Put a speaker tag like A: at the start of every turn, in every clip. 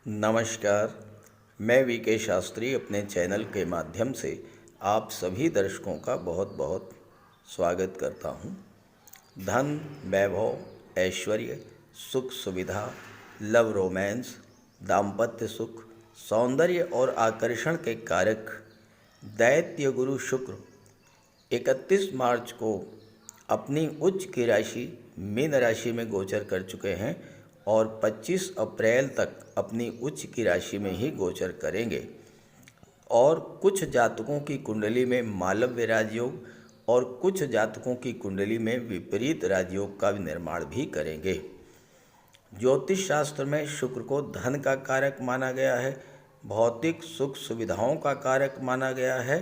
A: नमस्कार। मैं वीके शास्त्री अपने चैनल के माध्यम से आप सभी दर्शकों का बहुत बहुत स्वागत करता हूं। धन, वैभव, ऐश्वर्य, सुख सुविधा, लव रोमांस, दाम्पत्य सुख, सौंदर्य और आकर्षण के कारक दैत्य गुरु शुक्र 31 मार्च को अपनी उच्च की राशि मीन राशि में गोचर कर चुके हैं और 25 अप्रैल तक अपनी उच्च की राशि में ही गोचर करेंगे। और कुछ जातकों की कुंडली में मालव्य राजयोग और कुछ जातकों की कुंडली में विपरीत राजयोग का निर्माण भी करेंगे। ज्योतिष शास्त्र में शुक्र को धन का कारक माना गया है, भौतिक सुख सुविधाओं का कारक माना गया है।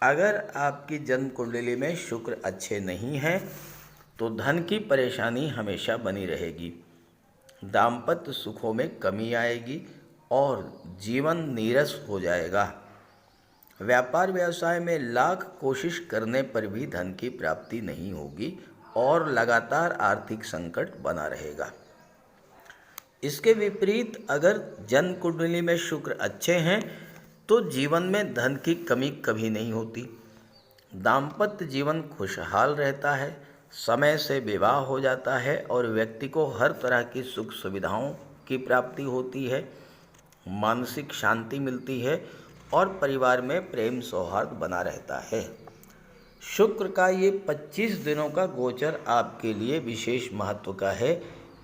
A: अगर आपकी जन्म कुंडली में शुक्र अच्छे नहीं हैं तो धन की परेशानी हमेशा बनी रहेगी, दाम्पत्य सुखों में कमी आएगी और जीवन नीरस हो जाएगा। व्यापार व्यवसाय में लाख कोशिश करने पर भी धन की प्राप्ति नहीं होगी और लगातार आर्थिक संकट बना रहेगा। इसके विपरीत अगर जन्म कुंडली में शुक्र अच्छे हैं तो जीवन में धन की कमी कभी नहीं होती, दाम्पत्य जीवन खुशहाल रहता है, समय से विवाह हो जाता है और व्यक्ति को हर तरह की सुख सुविधाओं की प्राप्ति होती है, मानसिक शांति मिलती है और परिवार में प्रेम सौहार्द बना रहता है। शुक्र का ये 25 दिनों का गोचर आपके लिए विशेष महत्व का है,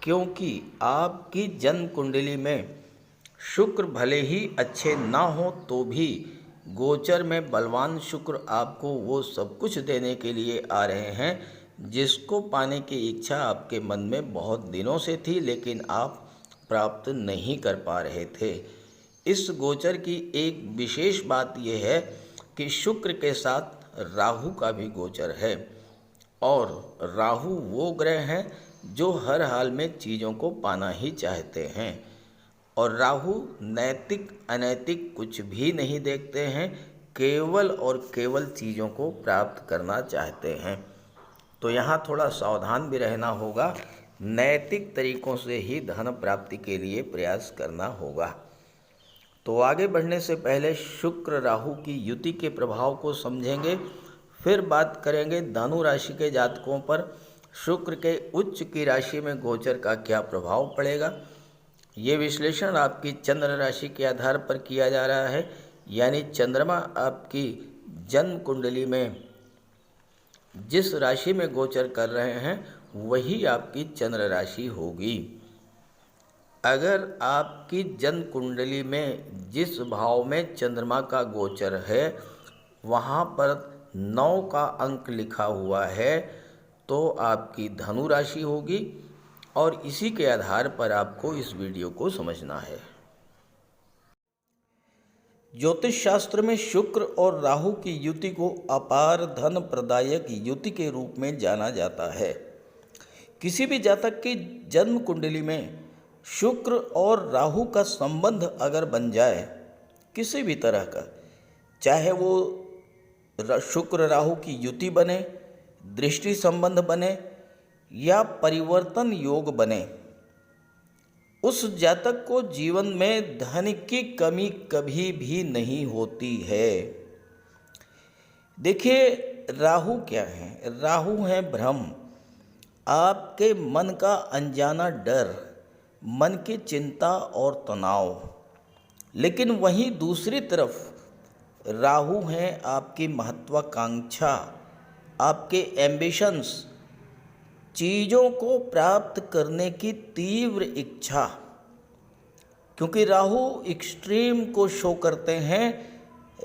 A: क्योंकि आपकी जन्म कुंडली में शुक्र भले ही अच्छे ना हो तो भी गोचर में बलवान शुक्र आपको वो सब कुछ देने के लिए आ रहे हैं जिसको पाने की इच्छा आपके मन में बहुत दिनों से थी, लेकिन आप प्राप्त नहीं कर पा रहे थे। इस गोचर की एक विशेष बात यह है कि शुक्र के साथ राहु का भी गोचर है और राहु वो ग्रह हैं जो हर हाल में चीज़ों को पाना ही चाहते हैं और राहु नैतिक अनैतिक कुछ भी नहीं देखते हैं, केवल और केवल चीज़ों को प्राप्त करना चाहते हैं। तो यहाँ थोड़ा सावधान भी रहना होगा, नैतिक तरीकों से ही धन प्राप्ति के लिए प्रयास करना होगा। तो आगे बढ़ने से पहले शुक्र राहु की युति के प्रभाव को समझेंगे, फिर बात करेंगे धनु राशि के जातकों पर शुक्र के उच्च की राशि में गोचर का क्या प्रभाव पड़ेगा। ये विश्लेषण आपकी चंद्र राशि के आधार पर किया जा रहा है, यानी चंद्रमा आपकी जन्म कुंडली में जिस राशि में गोचर कर रहे हैं वही आपकी चंद्र राशि होगी। अगर आपकी जन्म कुंडली में जिस भाव में चंद्रमा का गोचर है वहाँ पर 9 का अंक लिखा हुआ है तो आपकी धनु राशि होगी और इसी के आधार पर आपको इस वीडियो को समझना है। ज्योतिष शास्त्र में शुक्र और राहु की युति को अपार धन प्रदायक युति के रूप में जाना जाता है। किसी भी जातक की जन्म कुंडली में शुक्र और राहु का संबंध अगर बन जाए किसी भी तरह का, चाहे वो शुक्र राहु की युति बने, दृष्टि संबंध बने या परिवर्तन योग बने, उस जातक को जीवन में धन की कमी कभी भी नहीं होती है। देखिए, राहु क्या है? राहु है भ्रम, आपके मन का अनजाना डर, मन की चिंता और तनाव। लेकिन वहीं दूसरी तरफ राहु है आपकी महत्वाकांक्षा, आपके एम्बिशंस, चीज़ों को प्राप्त करने की तीव्र इच्छा, क्योंकि राहु एक्सट्रीम को शो करते हैं।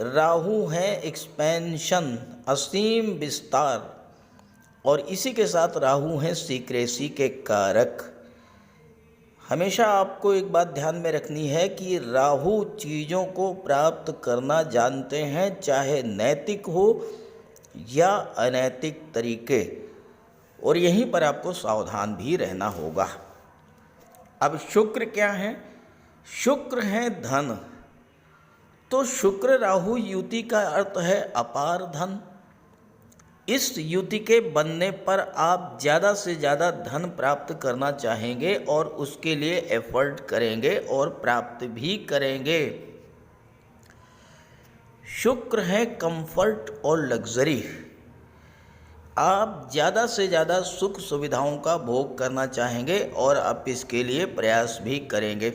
A: राहु है एक्सपेंशन, असीम विस्तार, और इसी के साथ राहु है सीक्रेसी के कारक। हमेशा आपको एक बात ध्यान में रखनी है कि राहु चीज़ों को प्राप्त करना जानते हैं, चाहे नैतिक हो या अनैतिक तरीके, और यहीं पर आपको सावधान भी रहना होगा। अब शुक्र क्या है? शुक्र है धन। तो शुक्र राहु युति का अर्थ है अपार धन। इस युति के बनने पर आप ज़्यादा से ज़्यादा धन प्राप्त करना चाहेंगे और उसके लिए एफर्ट करेंगे और प्राप्त भी करेंगे। शुक्र है कंफर्ट और लग्जरी। आप ज़्यादा से ज़्यादा सुख सुविधाओं का भोग करना चाहेंगे और आप इसके लिए प्रयास भी करेंगे।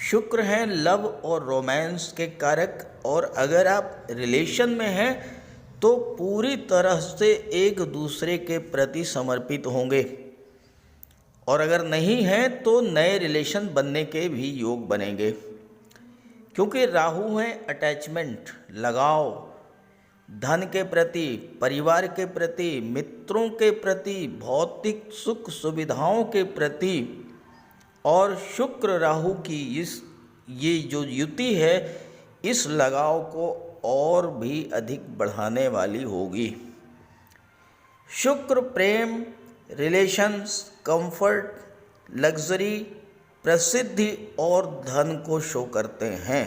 A: शुक्र है लव और रोमांस के कारक, और अगर आप रिलेशन में हैं तो पूरी तरह से एक दूसरे के प्रति समर्पित होंगे, और अगर नहीं हैं तो नए रिलेशन बनने के भी योग बनेंगे, क्योंकि राहु है अटैचमेंट, लगाव, धन के प्रति, परिवार के प्रति, मित्रों के प्रति, भौतिक सुख सुविधाओं के प्रति। और शुक्र राहु की ये जो युति है इस लगाव को और भी अधिक बढ़ाने वाली होगी। शुक्र प्रेम, रिलेशंस, कंफर्ट, लग्जरी, प्रसिद्धि और धन को शो करते हैं।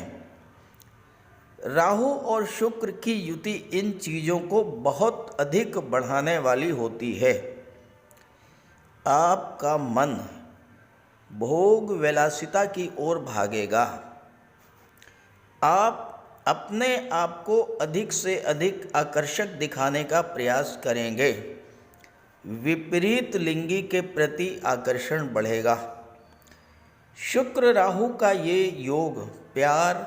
A: राहु और शुक्र की युति इन चीज़ों को बहुत अधिक बढ़ाने वाली होती है। आपका मन भोग विलासिता की ओर भागेगा। आप अपने आप को अधिक से अधिक आकर्षक दिखाने का प्रयास करेंगे। विपरीत लिंगी के प्रति आकर्षण बढ़ेगा। शुक्र राहु का ये योग प्यार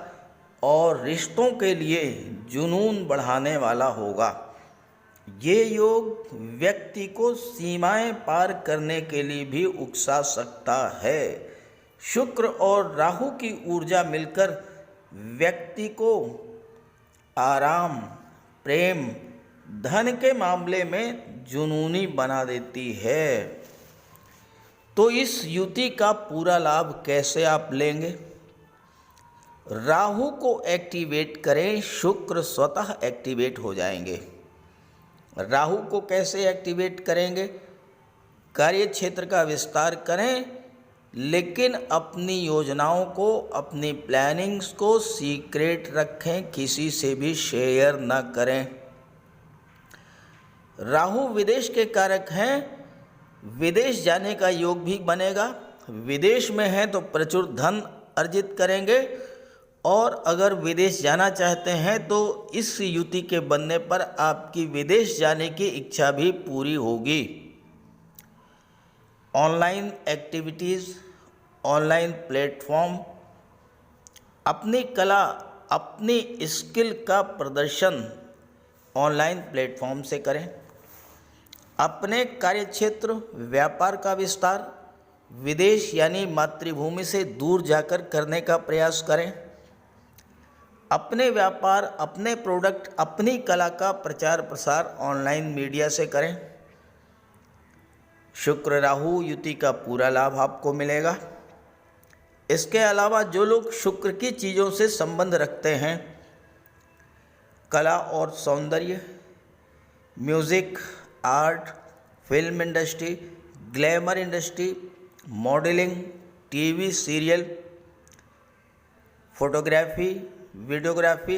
A: और रिश्तों के लिए जुनून बढ़ाने वाला होगा। ये योग व्यक्ति को सीमाएं पार करने के लिए भी उकसा सकता है। शुक्र और राहु की ऊर्जा मिलकर व्यक्ति को आराम, प्रेम, धन के मामले में जुनूनी बना देती है। तो इस युति का पूरा लाभ कैसे आप लेंगे? राहु को एक्टिवेट करें, शुक्र स्वतः एक्टिवेट हो जाएंगे। राहु को कैसे एक्टिवेट करेंगे? कार्य क्षेत्र का विस्तार करें, लेकिन अपनी योजनाओं को, अपनी प्लानिंग्स को सीक्रेट रखें, किसी से भी शेयर न करें। राहु विदेश के कारक हैं, विदेश जाने का योग भी बनेगा। विदेश में हैं तो प्रचुर धन अर्जित करेंगे, और अगर विदेश जाना चाहते हैं तो इस युति के बनने पर आपकी विदेश जाने की इच्छा भी पूरी होगी। ऑनलाइन एक्टिविटीज़, ऑनलाइन प्लेटफॉर्म, अपनी कला, अपनी स्किल का प्रदर्शन ऑनलाइन प्लेटफॉर्म से करें। अपने कार्यक्षेत्र, व्यापार का विस्तार विदेश यानी मातृभूमि से दूर जाकर करने का प्रयास करें। अपने व्यापार, अपने प्रोडक्ट, अपनी कला का प्रचार प्रसार ऑनलाइन मीडिया से करें। शुक्र राहु युति का पूरा लाभ आपको मिलेगा। इसके अलावा जो लोग शुक्र की चीज़ों से संबंध रखते हैं, कला और सौंदर्य, music, art, film industry, glamour industry, modelling, TV serial, photography, videography,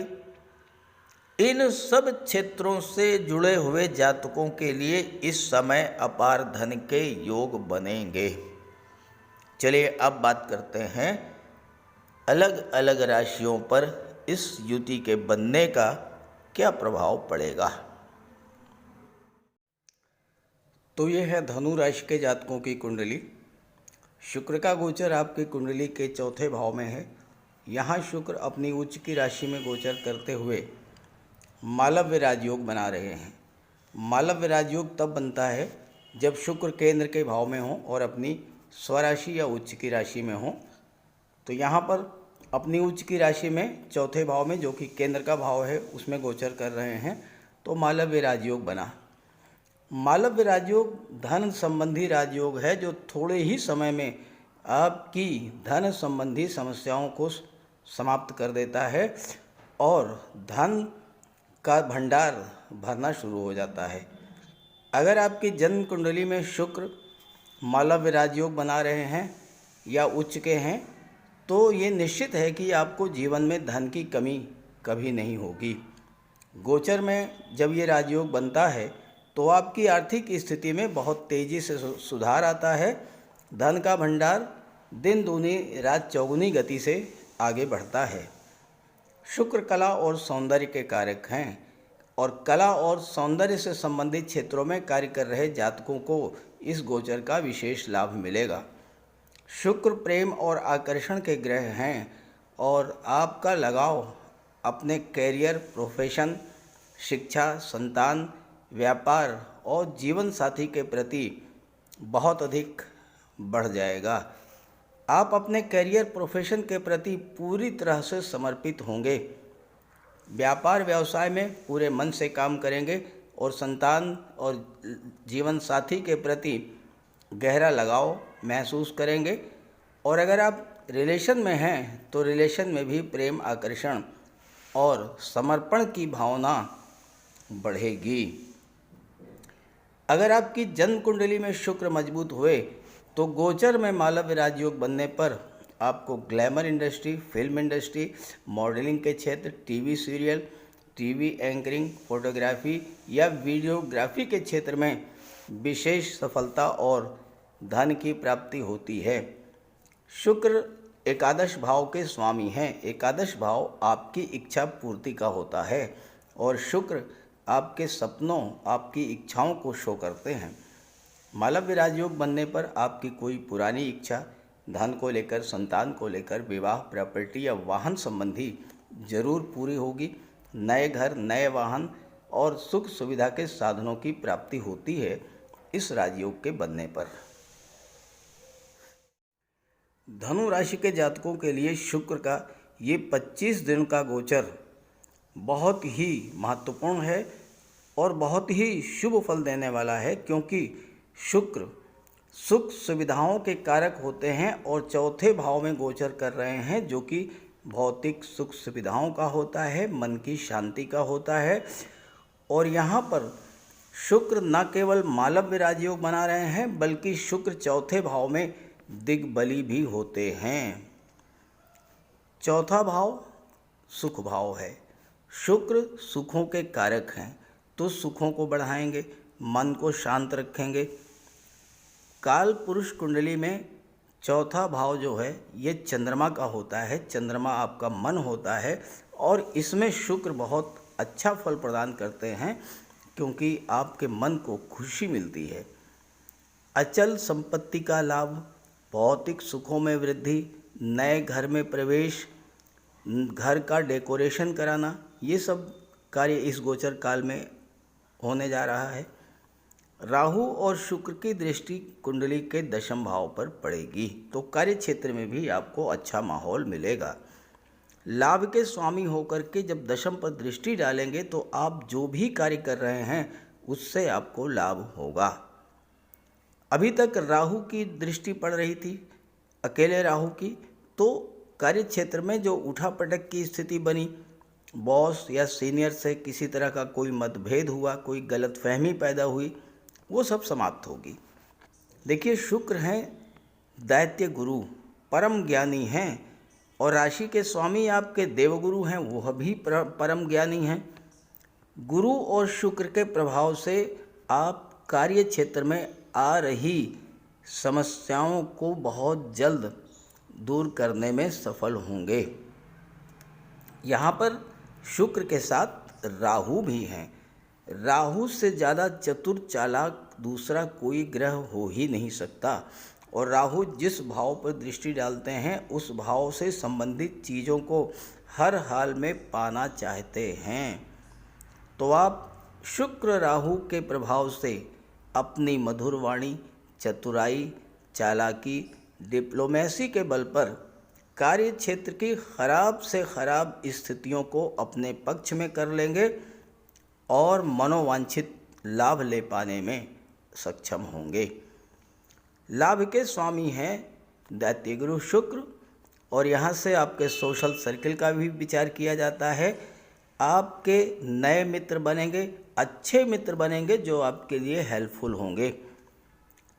A: इन सब क्षेत्रों से जुड़े हुए जातकों के लिए इस समय अपार धन के योग बनेंगे। चलिए अब बात करते हैं अलग अलग राशियों पर इस युति के बनने का क्या प्रभाव पड़ेगा। तो ये है धनु राशि के जातकों की कुंडली। शुक्र का गोचर आपकी कुंडली के चौथे भाव में है। यहाँ शुक्र अपनी उच्च की राशि में गोचर करते हुए मालव्य राजयोग बना रहे हैं। मालव्य राजयोग तब बनता है जब शुक्र केंद्र के भाव में हो और अपनी स्वराशि या उच्च की राशि में हो। तो यहाँ पर अपनी उच्च की राशि में चौथे भाव में, जो कि केंद्र का भाव है, उसमें गोचर कर रहे हैं, तो मालव्य राजयोग बना। मालव्य राजयोग धन संबंधी राजयोग है, जो थोड़े ही समय में आपकी धन संबंधी समस्याओं को समाप्त कर देता है और धन का भंडार भरना शुरू हो जाता है। अगर आपकी जन्म कुंडली में शुक्र मालव्य राजयोग बना रहे हैं या उच्च के हैं, तो ये निश्चित है कि आपको जीवन में धन की कमी कभी नहीं होगी। गोचर में जब ये राजयोग बनता है तो आपकी आर्थिक स्थिति में बहुत तेज़ी से सुधार आता है। धन का भंडार दिन दूनी रात चौगुनी गति से आगे बढ़ता है। शुक्र कला और सौंदर्य के कारक हैं और कला और सौंदर्य से संबंधित क्षेत्रों में कार्य कर रहे जातकों को इस गोचर का विशेष लाभ मिलेगा। शुक्र प्रेम और आकर्षण के ग्रह हैं और आपका लगाव अपने कैरियर, प्रोफेशन, शिक्षा, संतान, व्यापार और जीवन साथी के प्रति बहुत अधिक बढ़ जाएगा। आप अपने कैरियर, प्रोफेशन के प्रति पूरी तरह से समर्पित होंगे। व्यापार व्यवसाय में पूरे मन से काम करेंगे और संतान और जीवन साथी के प्रति गहरा लगाव महसूस करेंगे। और अगर आप रिलेशन में हैं तो रिलेशन में भी प्रेम, आकर्षण और समर्पण की भावना बढ़ेगी। अगर आपकी जन्म कुंडली में शुक्र मजबूत हुए तो गोचर में मालव्य राजयोग बनने पर आपको glamour industry, film industry, modelling के क्षेत्र, TV serial, TV anchoring, photography या वीडियोग्राफी के क्षेत्र में विशेष सफलता और धन की प्राप्ति होती है। शुक्र एकादश भाव के स्वामी हैं। एकादश भाव आपकी इच्छा पूर्ति का होता है और शुक्र आपके सपनों, आपकी इच्छाओं को शो करते हैं। मालव्य राजयोग बनने पर आपकी कोई पुरानी इच्छा धन को लेकर, संतान को लेकर, विवाह, प्रॉपर्टी या वाहन संबंधी जरूर पूरी होगी। नए घर, नए वाहन और सुख सुविधा के साधनों की प्राप्ति होती है इस राजयोग के बनने पर। धनु राशि के जातकों के लिए शुक्र का ये 25 दिन का गोचर बहुत ही महत्वपूर्ण है और बहुत ही शुभ फल देने वाला है, क्योंकि शुक्र सुख सुविधाओं के कारक होते हैं और चौथे भाव में गोचर कर रहे हैं, जो कि भौतिक सुख सुविधाओं का होता है, मन की शांति का होता है। और यहाँ पर शुक्र न केवल मालव्य राजयोग बना रहे हैं बल्कि शुक्र चौथे भाव में दिग्बली भी होते हैं। चौथा भाव सुख भाव है। शुक्र सुखों के कारक हैं तो सुखों को बढ़ाएंगे, मन को शांत रखेंगे। काल पुरुष कुंडली में चौथा भाव जो है ये चंद्रमा का होता है। चंद्रमा आपका मन होता है और इसमें शुक्र बहुत अच्छा फल प्रदान करते हैं, क्योंकि आपके मन को खुशी मिलती है। अचल संपत्ति का लाभ, भौतिक सुखों में वृद्धि, नए घर में प्रवेश, घर का डेकोरेशन कराना, ये सब कार्य इस गोचर काल में होने जा रहा है। राहु और शुक्र की दृष्टि कुंडली के दशम भाव पर पड़ेगी तो कार्य क्षेत्र में भी आपको अच्छा माहौल मिलेगा। लाभ के स्वामी होकर के जब दशम पर दृष्टि डालेंगे तो आप जो भी कार्य कर रहे हैं उससे आपको लाभ होगा। अभी तक राहु की दृष्टि पड़ रही थी, अकेले राहु की, तो कार्य क्षेत्र में जो उठापटक की स्थिति बनी, बॉस या सीनियर से किसी तरह का कोई मतभेद हुआ, कोई गलतफहमी पैदा हुई, वो सब समाप्त होगी। देखिए, शुक्र हैं दैत्य गुरु, परम ज्ञानी हैं और राशि के स्वामी आपके देवगुरु हैं, वह भी परम ज्ञानी हैं। गुरु और शुक्र के प्रभाव से आप कार्य क्षेत्र में आ रही समस्याओं को बहुत जल्द दूर करने में सफल होंगे। यहाँ पर शुक्र के साथ राहु भी हैं। राहु से ज़्यादा चतुर चालाक दूसरा कोई ग्रह हो ही नहीं सकता और राहु जिस भाव पर दृष्टि डालते हैं उस भाव से संबंधित चीज़ों को हर हाल में पाना चाहते हैं। तो आप शुक्र राहु के प्रभाव से अपनी मधुर वाणी, चतुराई, चालाकी, डिप्लोमेसी के बल पर कार्य क्षेत्र की खराब से खराब स्थितियों को अपने पक्ष में कर लेंगे और मनोवांछित लाभ ले पाने में सक्षम होंगे। लाभ के स्वामी हैं दैत्य गुरु शुक्र और यहाँ से आपके सोशल सर्किल का भी विचार किया जाता है। आपके नए मित्र बनेंगे, अच्छे मित्र बनेंगे जो आपके लिए हेल्पफुल होंगे।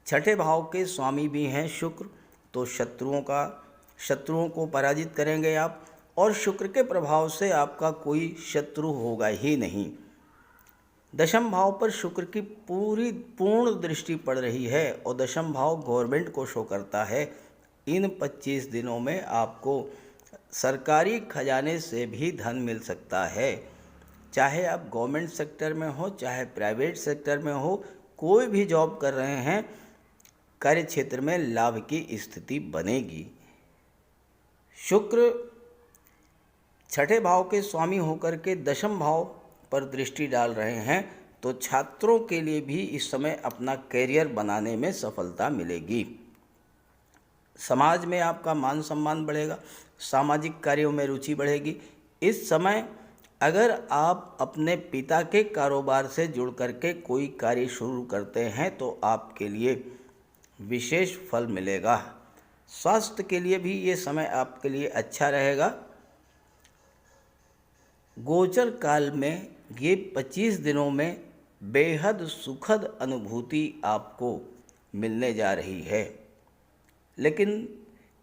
A: छठे भाव के स्वामी भी हैं शुक्र, तो शत्रुओं को पराजित करेंगे आप और शुक्र के प्रभाव से आपका कोई शत्रु होगा ही नहीं। दशम भाव पर शुक्र की पूर्ण दृष्टि पड़ रही है और दशम भाव गवर्नमेंट को शो करता है। इन 25 दिनों में आपको सरकारी खजाने से भी धन मिल सकता है। चाहे आप गवर्नमेंट सेक्टर में हो, चाहे प्राइवेट सेक्टर में हो, कोई भी जॉब कर रहे हैं, कार्य क्षेत्र में लाभ की स्थिति बनेगी। शुक्र छठे भाव के स्वामी होकर के दशम भाव पर दृष्टि डाल रहे हैं, तो छात्रों के लिए भी इस समय अपना करियर बनाने में सफलता मिलेगी। समाज में आपका मान सम्मान बढ़ेगा, सामाजिक कार्यों में रुचि बढ़ेगी। इस समय अगर आप अपने पिता के कारोबार से जुड़ करके कोई कार्य शुरू करते हैं तो आपके लिए विशेष फल मिलेगा। स्वास्थ्य के लिए भी ये समय आपके लिए अच्छा रहेगा। गोचर काल में ये 25 दिनों में बेहद सुखद अनुभूति आपको मिलने जा रही है। लेकिन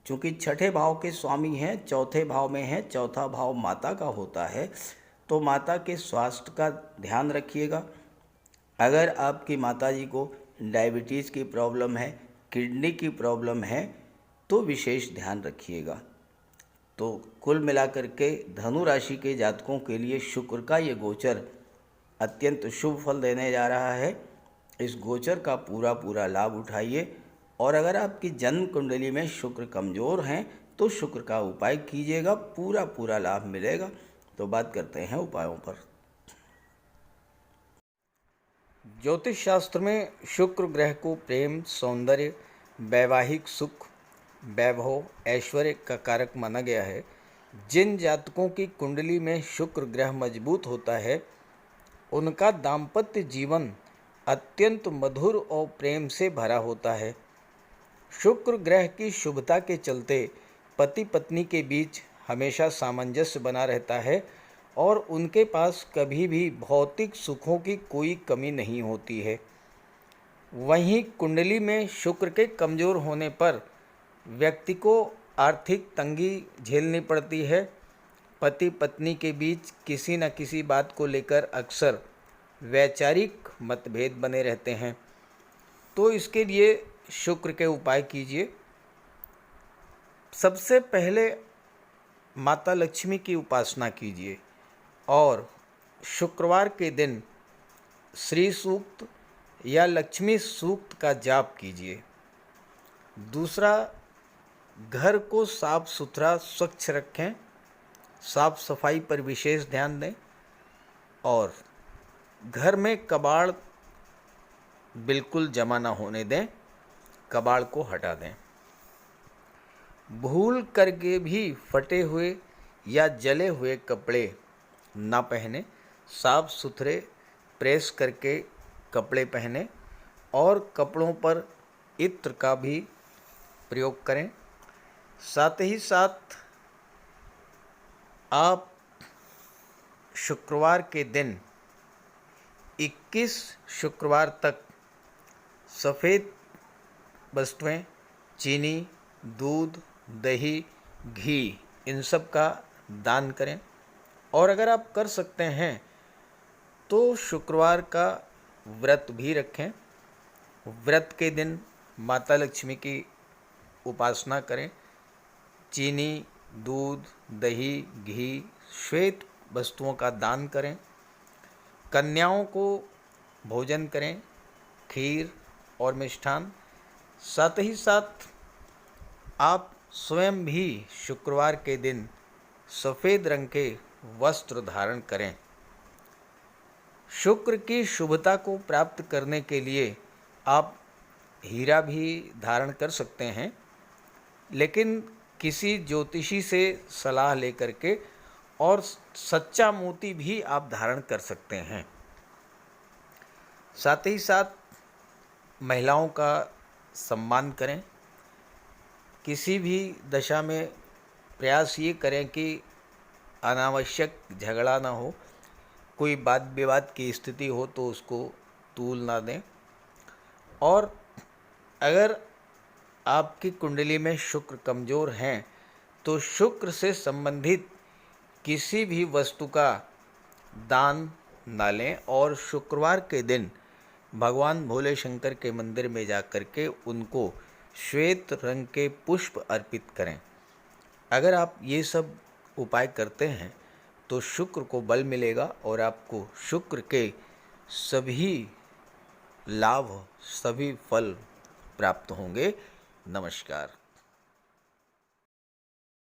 A: चूँकि छठे भाव के स्वामी हैं, चौथे भाव में हैं, चौथा भाव माता का होता है, तो माता के स्वास्थ्य का ध्यान रखिएगा। अगर आपकी माताजी को डायबिटीज़ की प्रॉब्लम है, किडनी की प्रॉब्लम है, तो विशेष ध्यान रखिएगा। तो कुल मिलाकर के धनु राशि के जातकों के लिए शुक्र का ये गोचर अत्यंत शुभ फल देने जा रहा है। इस गोचर का पूरा लाभ उठाइए। और अगर आपकी जन्म कुंडली में शुक्र कमज़ोर हैं तो शुक्र का उपाय कीजिएगा, पूरा लाभ मिलेगा। तो बात करते हैं उपायों पर। ज्योतिष शास्त्र में शुक्र ग्रह को प्रेम, सौंदर्य, वैवाहिक सुख, वैभव, ऐश्वर्य का कारक माना गया है। जिन जातकों की कुंडली में शुक्र ग्रह मजबूत होता है, उनका दाम्पत्य जीवन अत्यंत मधुर और प्रेम से भरा होता है। शुक्र ग्रह की शुभता के चलते पति पत्नी के बीच हमेशा सामंजस्य बना रहता है और उनके पास कभी भी भौतिक सुखों की कोई कमी नहीं होती है। वहीं कुंडली में शुक्र के कमज़ोर होने पर व्यक्ति को आर्थिक तंगी झेलनी पड़ती है। पति पत्नी के बीच किसी न किसी बात को लेकर अक्सर वैचारिक मतभेद बने रहते हैं। तो इसके लिए शुक्र के उपाय कीजिए। सबसे पहले माता लक्ष्मी की उपासना कीजिए और शुक्रवार के दिन श्री सूक्त या लक्ष्मी सूक्त का जाप कीजिए। दूसरा, घर को साफ सुथरा स्वच्छ रखें, साफ सफाई पर विशेष ध्यान दें और घर में कबाड़ बिल्कुल जमा ना होने दें, कबाड़ को हटा दें। भूल करके भी फटे हुए या जले हुए कपड़े ना पहने, साफ सुथरे प्रेस करके कपड़े पहने और कपड़ों पर इत्र का भी प्रयोग करें। साथ ही साथ आप शुक्रवार के दिन 21 शुक्रवार तक सफ़ेद वस्तुएं, चीनी, दूध, दही, घी, इन सब का दान करें। और अगर आप कर सकते हैं तो शुक्रवार का व्रत भी रखें। व्रत के दिन माता लक्ष्मी की उपासना करें। चीनी, दूध, दही, घी, श्वेत वस्तुओं का दान करें। कन्याओं को भोजन करें, खीर और मिष्ठान। साथ ही साथ आप स्वयं भी शुक्रवार के दिन सफ़ेद रंग के वस्त्र धारण करें। शुक्र की शुभता को प्राप्त करने के लिए आप हीरा भी धारण कर सकते हैं, लेकिन किसी ज्योतिषी से सलाह लेकर के, और सच्चा मोती भी आप धारण कर सकते हैं। साथ ही साथ महिलाओं का सम्मान करें। किसी भी दशा में प्रयास ये करें कि अनावश्यक झगड़ा ना हो, कोई वाद विवाद की स्थिति हो तो उसको तूल ना दें। और अगर आपकी कुंडली में शुक्र कमज़ोर हैं तो शुक्र से संबंधित किसी भी वस्तु का दान न लें और शुक्रवार के दिन भगवान भोले शंकर के मंदिर में जा कर के उनको श्वेत रंग के पुष्प अर्पित करें। अगर आप ये सब उपाय करते हैं तो शुक्र को बल मिलेगा और आपको शुक्र के सभी लाभ, सभी फल प्राप्त होंगे। नमस्कार।